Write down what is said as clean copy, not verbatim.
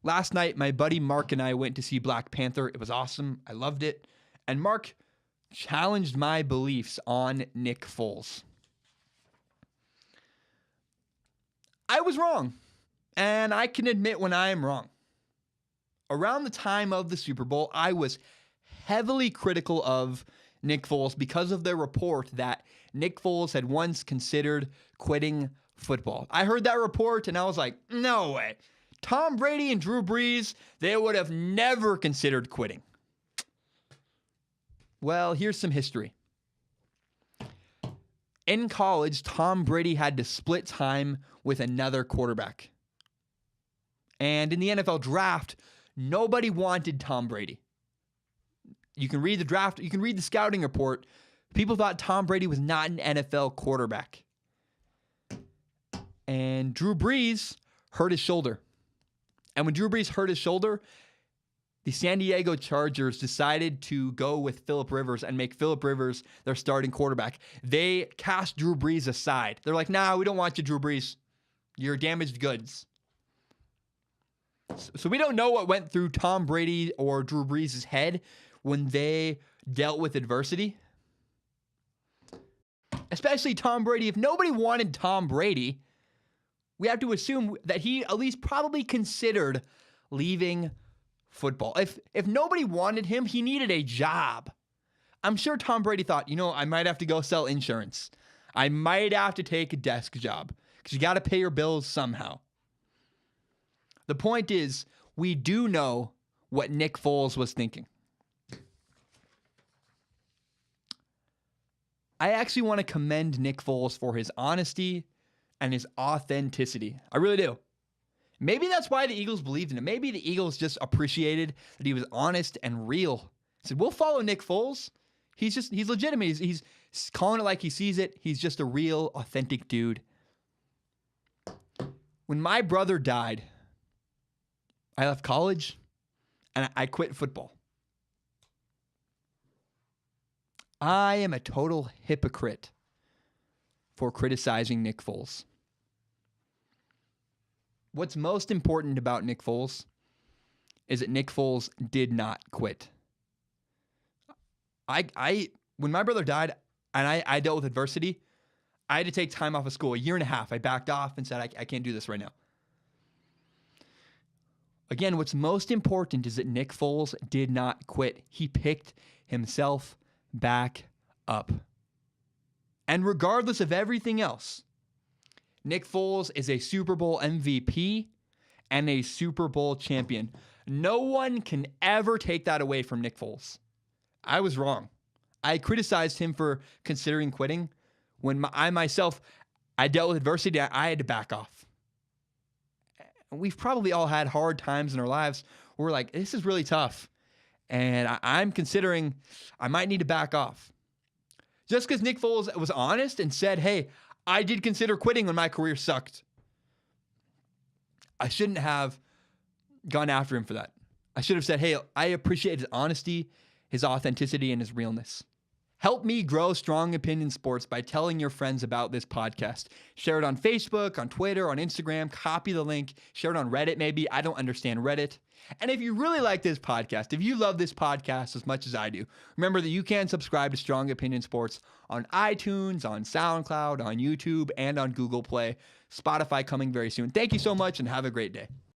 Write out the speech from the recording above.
Last night, my buddy Mark and I went to see Black Panther. It was awesome. I loved it. And Mark challenged my beliefs on Nick Foles. I was wrong, and I can admit when I am wrong. Around the time of the Super Bowl, I was heavily critical of Nick Foles because of the report that Nick Foles had once considered quitting football. I heard that report, and I was like, no way. Tom Brady and Drew Brees, they would have never considered quitting. Well, here's some history. In college, Tom Brady had to split time with another quarterback. And in the NFL draft, nobody wanted Tom Brady. You can read the draft, you can read the scouting report. People thought Tom Brady was not an NFL quarterback. And Drew Brees hurt his shoulder. And when Drew Brees hurt his shoulder, the San Diego Chargers decided to go with Phillip Rivers and make Phillip Rivers their starting quarterback. They cast Drew Brees aside. They're like, nah, we don't want you, Drew Brees. You're damaged goods. So we don't know what went through Tom Brady or Drew Brees' head when they dealt with adversity. Especially Tom Brady. If nobody wanted Tom Brady, we have to assume that he at least probably considered leaving football. If nobody wanted him, he needed a job. I'm sure Tom Brady thought, I might have to go sell insurance. I might have to take a desk job because you got to pay your bills somehow. The point is, we do know what Nick Foles was thinking. I actually want to commend Nick Foles for his honesty and his authenticity. I really do. Maybe that's why the Eagles believed in him. Maybe the Eagles just appreciated that he was honest and real. Said, we'll follow Nick Foles. He's legitimate. He's calling it like he sees it. He's just a real, authentic dude. When my brother died, I left college and I quit football. I am a total hypocrite for criticizing Nick Foles. What's most important about Nick Foles is that Nick Foles did not quit. When my brother died and I dealt with adversity, I had to take time off of school, 1.5 years. I backed off and said, I can't do this right now. Again, what's most important is that Nick Foles did not quit. He picked himself back up. And regardless of everything else, Nick Foles is a Super Bowl MVP and a Super Bowl champion. No one can ever take that away from Nick Foles. I was wrong. I criticized him for considering quitting when I dealt with adversity. I had to back off. We've probably all had hard times in our lives where we're like, this is really tough. And I'm considering I might need to back off. Just because Nick Foles was honest and said, hey, I did consider quitting when my career sucked, I shouldn't have gone after him for that. I should have said, hey, I appreciate his honesty, his authenticity, and his realness. Help me grow Strong Opinion Sports by telling your friends about this podcast. Share it on Facebook, on Twitter, on Instagram. Copy the link. Share it on Reddit maybe. I don't understand Reddit. And if you really like this podcast, if you love this podcast as much as I do, remember that you can subscribe to Strong Opinion Sports on iTunes, on SoundCloud, on YouTube, and on Google Play. Spotify coming very soon. Thank you so much and have a great day.